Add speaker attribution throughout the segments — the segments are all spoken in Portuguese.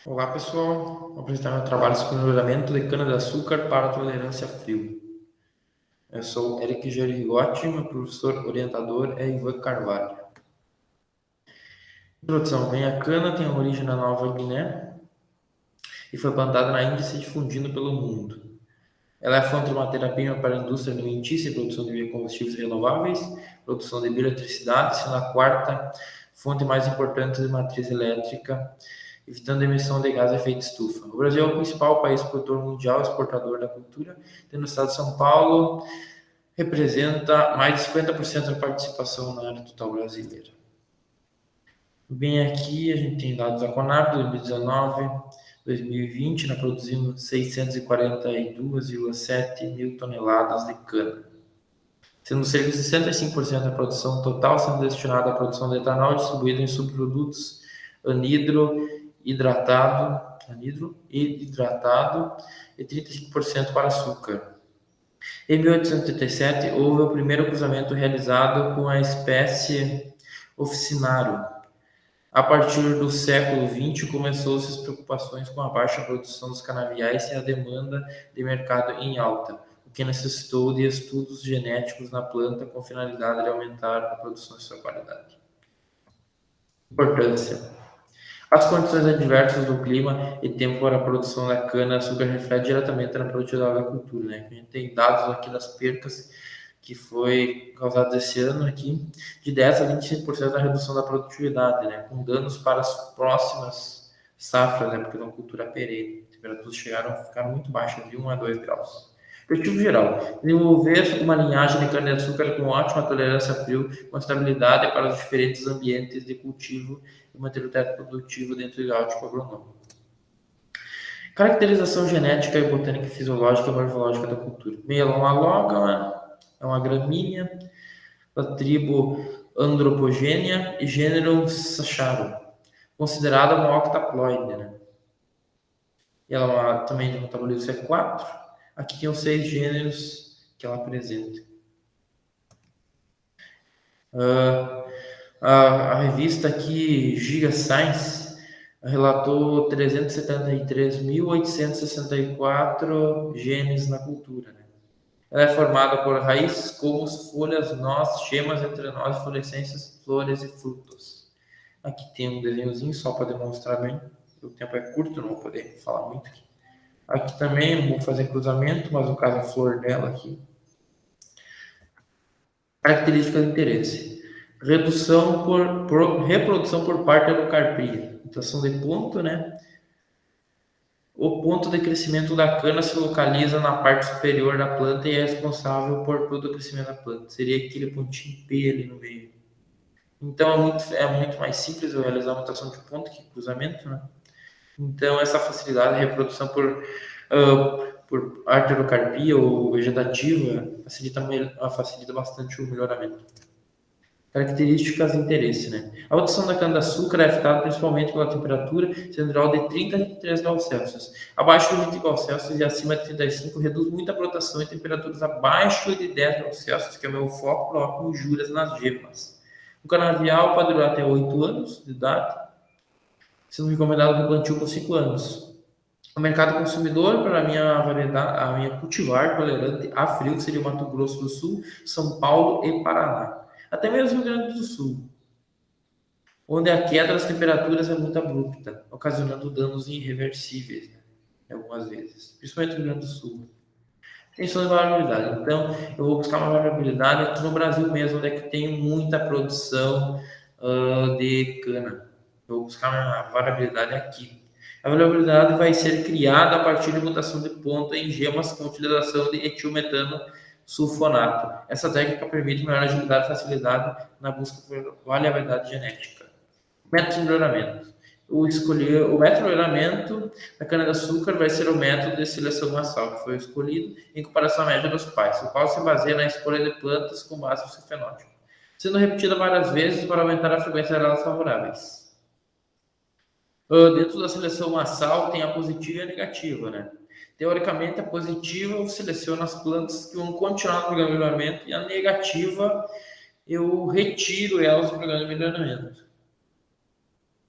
Speaker 1: Olá pessoal, vou apresentar meu trabalho sobre melhoramento de cana-de-açúcar para tolerância a frio. Eu sou Eric Gerigotti, meu professor orientador é Ivan Carvalho. Introdução: a cana tem origem na Nova Guiné e foi plantada na Índia se difundindo pelo mundo. Ela é a fonte de matéria-prima para a indústria alimentícia e produção de biocombustíveis renováveis, produção de bioeletricidade, sendo a quarta fonte mais importante de matriz elétrica, evitando a emissão de gás de efeito estufa. O Brasil é o principal país produtor mundial exportador da cultura, tendo o estado de São Paulo representa mais de 50% da participação na área total brasileira. Bem, aqui a gente tem dados da Conab 2019, 2020, nós produzimos 642,7 mil toneladas de cana, sendo cerca de 65% da produção total sendo destinada à produção de etanol distribuído em subprodutos anidro e hidratado e 35% para açúcar. Em 1887, houve o primeiro cruzamento realizado com a espécie Officinaro. A partir do século XX, começou-se as preocupações com a baixa produção dos canaviais e a demanda de mercado em alta, o que necessitou de estudos genéticos na planta com finalidade de aumentar a produção e sua qualidade. Importância: as condições adversas do clima e tempo para a produção da cana-açúcar refletem diretamente na produtividade da cultura, né? A gente tem dados aqui das percas que foi causado esse ano aqui, de 10 a 25% da redução da produtividade, né? Com danos para as próximas safras, né? Porque é uma cultura perene. As temperaturas ficaram muito baixas, de 1 a 2 graus. Objetivo geral: desenvolver uma linhagem de cana-de-açúcar com ótima tolerância a frio, com estabilidade para os diferentes ambientes de cultivo e manter o teto produtivo dentro do ótico agronômico. Caracterização genética e botânica fisiológica e morfológica da cultura. Melon alógama é uma gramínea da tribo Andropogênea e gênero Sacharo, considerada uma octaploide, né? E ela também de metabolismo C4. Aqui tem os 6 gêneros que ela apresenta. A revista aqui, Giga Science, relatou 373.864 genes na cultura, né? Ela é formada por raízes, colmos, folhas, nós, gemas, entrenós, inflorescências, flores e frutos. Aqui tem um desenhozinho só para demonstrar bem. O tempo é curto, não vou poder falar muito aqui. Aqui também vou fazer cruzamento, mas no caso a flor dela aqui. Características de interesse: reprodução por parte da eucarpia, mutação de ponto, né? O ponto de crescimento da cana se localiza na parte superior da planta e é responsável por todo o crescimento da planta. Seria aquele pontinho P ali no meio. Então é muito mais simples eu realizar a mutação de ponto que cruzamento, né? Então essa facilidade de reprodução por arterocarpia ou vegetativa facilita bastante o melhoramento. Características de interesse, né? A produção da cana-de-açúcar é afetada principalmente pela temperatura central de 30 a 33 graus Celsius. Abaixo de 20 graus Celsius e acima de 35 reduz muito a brotação e temperaturas abaixo de 10 graus Celsius, que é o meu foco, provocam injúrias nas gemas. O canavial pode durar até 8 anos de idade, sendo recomendado o replantio com 5 anos. O mercado consumidor para a minha variedade, a minha cultivar tolerante a frio seria o Mato Grosso do Sul, São Paulo e Paraná. Até mesmo Rio Grande do Sul, onde a queda das temperaturas é muito abrupta, ocasionando danos irreversíveis, né? Algumas vezes, principalmente no Rio Grande do Sul. Tensão de variabilidade. Então, eu vou buscar uma variabilidade aqui no Brasil mesmo, onde é que tem muita produção de cana. Eu vou buscar uma variabilidade aqui. A variabilidade vai ser criada a partir de mutação de ponto em gemas com utilização de etilmetano sulfonato. Essa técnica permite maior agilidade e facilidade na busca por variabilidade genética. Métodos de melhoramento. O método de melhoramento da cana-de-açúcar vai ser o método de seleção massal que foi escolhido em comparação à média dos pais, o qual se baseia na escolha de plantas com base no seu fenótipo, sendo repetida várias vezes para aumentar a frequência delas favoráveis. Dentro da seleção massal tem a positiva e a negativa, né? Teoricamente, a positiva eu seleciono as plantas que vão continuar no programa de melhoramento e a negativa eu retiro elas do programa de melhoramento.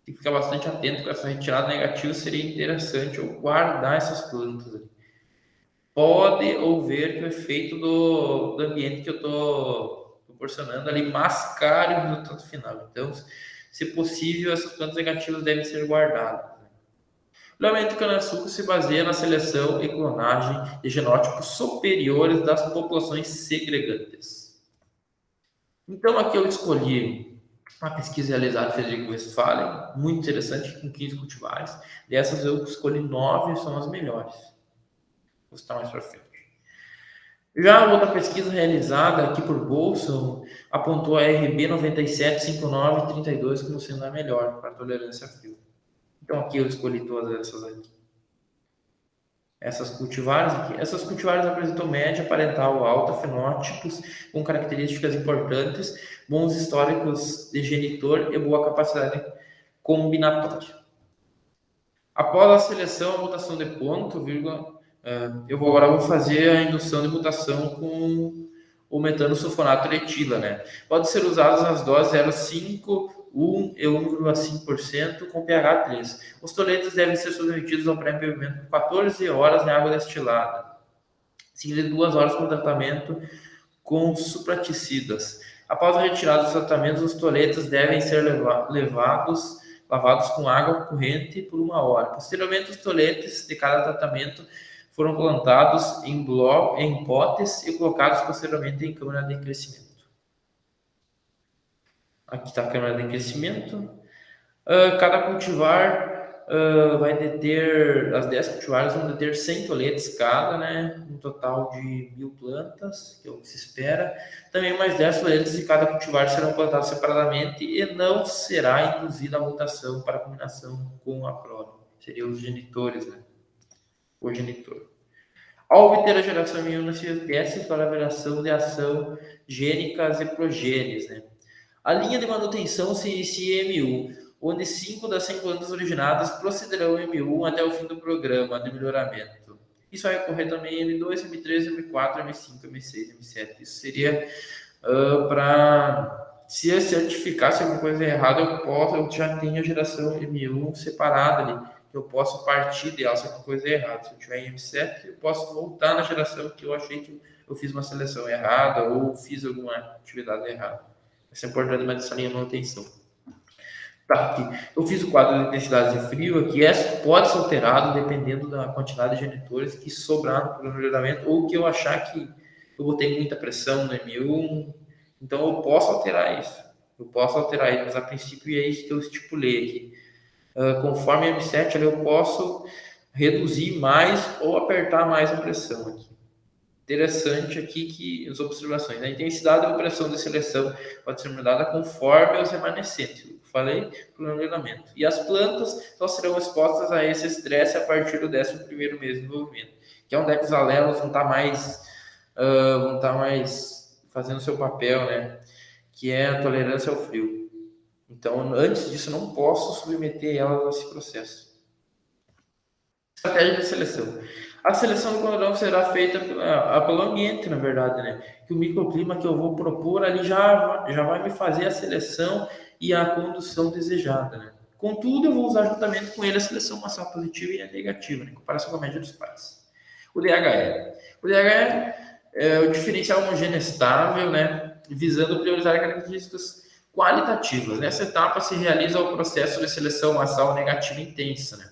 Speaker 1: Tem que ficar bastante atento com essa retirada negativa, seria interessante eu guardar essas plantas ali. Pode haver que o efeito do ambiente que eu estou proporcionando ali mascare o resultado final. Então, se possível, essas plantas negativas devem ser guardadas. O levantamento de cana-de-açúcar se baseia na seleção e clonagem de genótipos superiores das populações segregantes. Então, aqui eu escolhi uma pesquisa realizada em Frederico Westphalen, muito interessante, com 15 cultivares. Dessas eu escolhi 9, são as melhores. Vou citar mais para frente. Já a outra pesquisa realizada aqui por Bolson apontou a RB 975932 como sendo a melhor para tolerância a frio. Então aqui eu escolhi todas essas aqui. Essas cultivares apresentam média parental alta, fenótipos com características importantes, bons históricos de genitor e boa capacidade combinatória. Após a seleção, a mutação de ponto, eu agora vou fazer a indução de mutação com o metano sulfonato de etila, né? Pode ser usadas as doses 0,5, 1 e 1,5% com pH 3. Os toletes devem ser submetidos ao pré-embebimento por 14 horas na água destilada, seguido de 2 horas com tratamento com supraticidas. Após a retirada dos tratamentos, os toletes devem ser lavados com água corrente por 1 hora. Posteriormente, os toletes de cada tratamento foram plantados em potes e colocados posteriormente em câmara de crescimento. Aqui está a câmara de crescimento. Cada cultivar vai deter, as 10 cultivares vão deter 100 toletes cada, né? Um total de 1.000 plantas, que é o que se espera. Também mais 10 toletes de cada cultivar serão plantados separadamente e não será induzida a mutação para combinação com a prole. Seriam os genitores, né? O genitor. Ao obter a geração M1 nas espécies para a avaliação de ação gênicas e progenes, né? A linha de manutenção se inicia em M1, onde 5 das 100 plantas originadas procederão em M1 até o fim do programa de melhoramento. Isso vai ocorrer também em M2, M3, M4, M5, M6, M7. Isso seria para se eu certificar se alguma coisa é errada, eu já tenho a geração M1 separada ali. Eu posso partir dela se alguma coisa é errada. Se eu tiver em M7, eu posso voltar na geração que eu achei que eu fiz uma seleção errada ou fiz alguma atividade errada. Isso é importante, mas essa linha de manutenção. Tá, aqui. Eu fiz o quadro de intensidade de frio aqui. Essa pode ser alterado dependendo da quantidade de genitores que sobrar no melhoramento ou que eu achar que eu botei muita pressão no M1. Então eu posso alterar isso. Mas a princípio é isso que eu estipulei aqui. Conforme a M7, eu posso reduzir mais ou apertar mais a pressão aqui. Interessante aqui que as observações. A intensidade da pressão de seleção pode ser mudada conforme os remanescentes. Eu falei para o melhoramento. E as plantas só serão expostas a esse estresse a partir do 11º mês de desenvolvimento, que é onde os alelos vão estar mais fazendo seu papel, né? Que é a tolerância ao frio. Então, antes disso, eu não posso submeter elas a esse processo. Estratégia de seleção. A seleção do clonograma será feita pelo ambiente, na verdade, né? Que o microclima que eu vou propor ali já vai me fazer a seleção e a condução desejada, né? Contudo, eu vou usar juntamente com ele a seleção maciça positiva e a negativa, né? Em comparação com a média dos pares. O DHE. O DHE é o diferencial homogêneo estável, né? Visando priorizar características qualitativas. Nessa etapa se realiza o processo de seleção massal negativa intensa, né?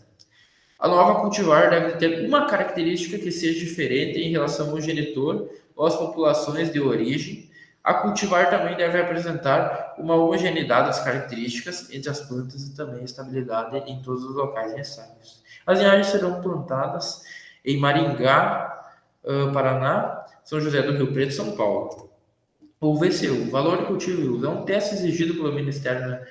Speaker 1: A nova cultivar deve ter uma característica que seja diferente em relação ao genitor ou às populações de origem. A cultivar também deve apresentar uma homogeneidade das características entre as plantas e também estabilidade em todos os locais necessários. As linhagens serão plantadas em Maringá, Paraná, São José do Rio Preto e São Paulo. O VCU, Valor de Cultivo e Uso, é um teste exigido pelo Ministério da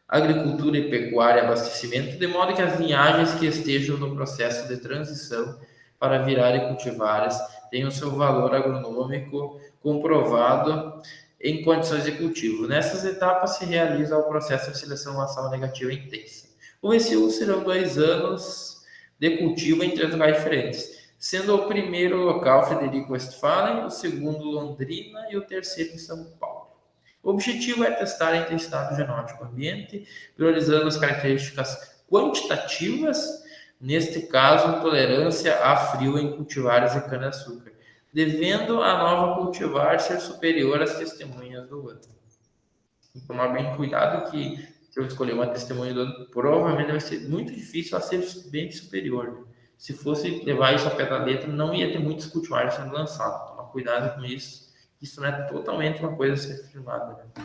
Speaker 1: Agricultura e Pecuária e Abastecimento, de modo que as linhagens que estejam no processo de transição para virarem cultivares tenham seu valor agronômico comprovado em condições de cultivo. Nessas etapas se realiza o processo de seleção massal negativa intensa. O VCU serão 2 anos de cultivo em 3 locais diferentes, sendo o primeiro local Frederico Westphalen, o segundo Londrina e o terceiro em São Paulo. O objetivo é testar a intensidade do genótipo ambiente, priorizando as características quantitativas, neste caso, tolerância a frio em cultivares de cana-açúcar, devendo a nova cultivar ser superior às testemunhas do ano. Tem que tomar bem cuidado que se eu escolher uma testemunha do ano, provavelmente vai ser muito difícil a ser bem superior. Se fosse levar isso a pé da letra, não ia ter muitos cultivares sendo lançados. Tomar cuidado com isso. Isso não é totalmente uma coisa a ser firmada. Né?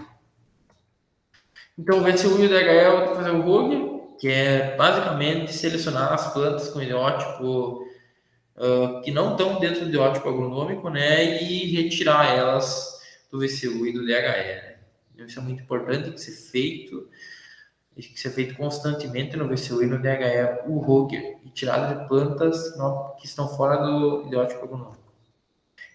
Speaker 1: Então, o VCU e o DHL, eu vou fazer o RUG, que é basicamente selecionar as plantas com idiótipo que não estão dentro do idiótipo agronômico, né, e retirar elas do VCU e do DHE. Né? Isso é muito importante, tem que ser feito constantemente no VCU e no DHE, o RUG, retirada de plantas que estão fora do idiótipo agronômico.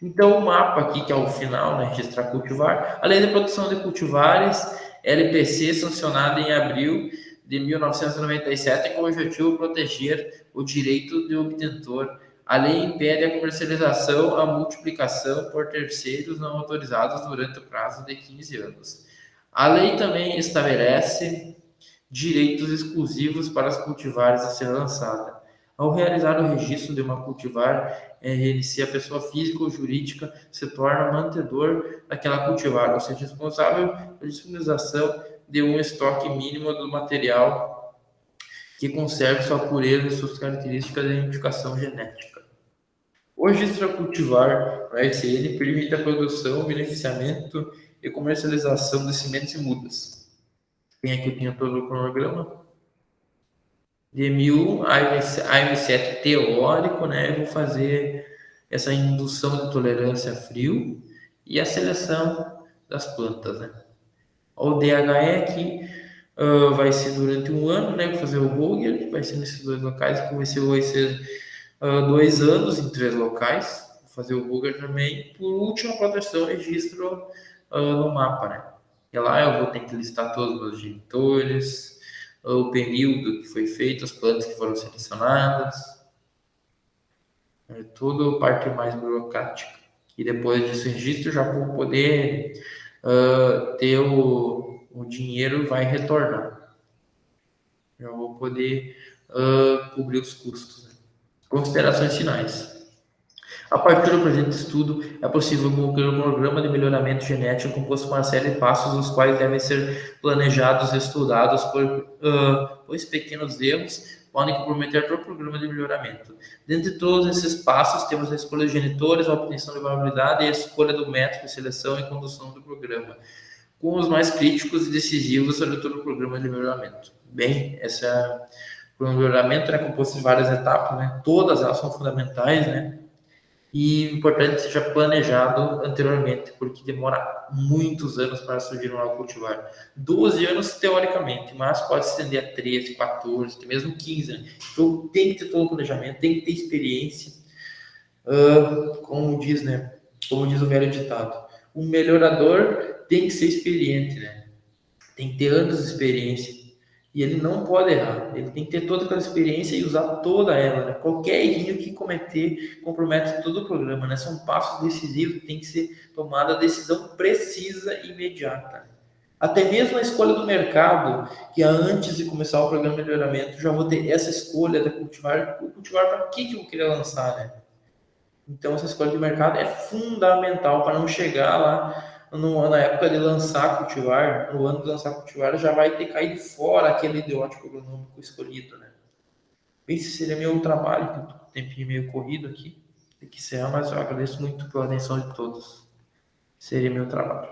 Speaker 1: Então, o mapa aqui, que é o final, né, registrar cultivar, além da produção de cultivares, LPC sancionada em abril de 1997 com o objetivo de proteger o direito do obtentor. A lei impede a comercialização, a multiplicação por terceiros não autorizados durante o prazo de 15 anos. A lei também estabelece direitos exclusivos para as cultivares a ser lançada. Ao realizar o registro de uma cultivar, se a pessoa física ou jurídica se torna mantedor daquela cultivar, ou seja, responsável pela disponibilização de um estoque mínimo do material que conserve sua pureza e suas características de identificação genética. O registro a cultivar, o RCN, permite a produção, beneficiamento e comercialização de sementes e mudas. Tem aqui eu tenho todo o cronograma. DM1, AM7 teórico, né? Eu vou fazer essa indução de tolerância a frio e a seleção das plantas, né? O DHE aqui vai ser durante um ano, né? Vou fazer o Roger, vai ser nesses dois locais, que vai ser 2 anos em 3 locais. Vou fazer o Roger também. Por último, a proteção registro no mapa, né? E lá eu vou ter que listar todos os meus genitores, o período que foi feito, as plantas que foram selecionadas, tudo parte mais burocrática. E depois desse registro já vou poder ter o dinheiro vai retornar. Já vou poder cobrir os custos. Né? Considerações finais. A partir do presente estudo, é possível concluir um programa de melhoramento genético composto por uma série de passos, os quais devem ser planejados e estudados, pois pequenos erros podem comprometer todo o programa de melhoramento. Dentre todos esses passos, temos a escolha de genitores, a obtenção de variabilidade e a escolha do método de seleção e condução do programa, com os mais críticos e decisivos sobre todo o programa de melhoramento. Bem, o melhoramento é composto de várias etapas, né? Todas elas são fundamentais, né? E importante que seja planejado anteriormente, porque demora muitos anos para surgir um novo cultivar. 12 anos teoricamente, mas pode se estender a 13, 14, até mesmo 15. Né? Então tem que ter todo o planejamento, tem que ter experiência. Como diz, né? Como diz o velho ditado, o melhorador tem que ser experiente, né? Tem que ter anos de experiência. E ele não pode errar. Ele tem que ter toda aquela experiência e usar toda ela. Né? Qualquer errinho que cometer compromete todo o programa. Né? São passos decisivos que tem que ser tomada a decisão precisa e imediata. Até mesmo a escolha do mercado, que antes de começar o programa de melhoramento, já vou ter essa escolha de cultivar. O cultivar para que eu queria lançar, né? Então, essa escolha de mercado é fundamental para não chegar lá na época de lançar cultivar, no ano de lançar cultivar, já vai ter caído fora aquele idiótipo agronômico escolhido, né? Esse seria meu trabalho, que eu tô com o tempinho meio corrido aqui, tem que encerrar, mas eu agradeço muito pela atenção de todos. Seria meu trabalho.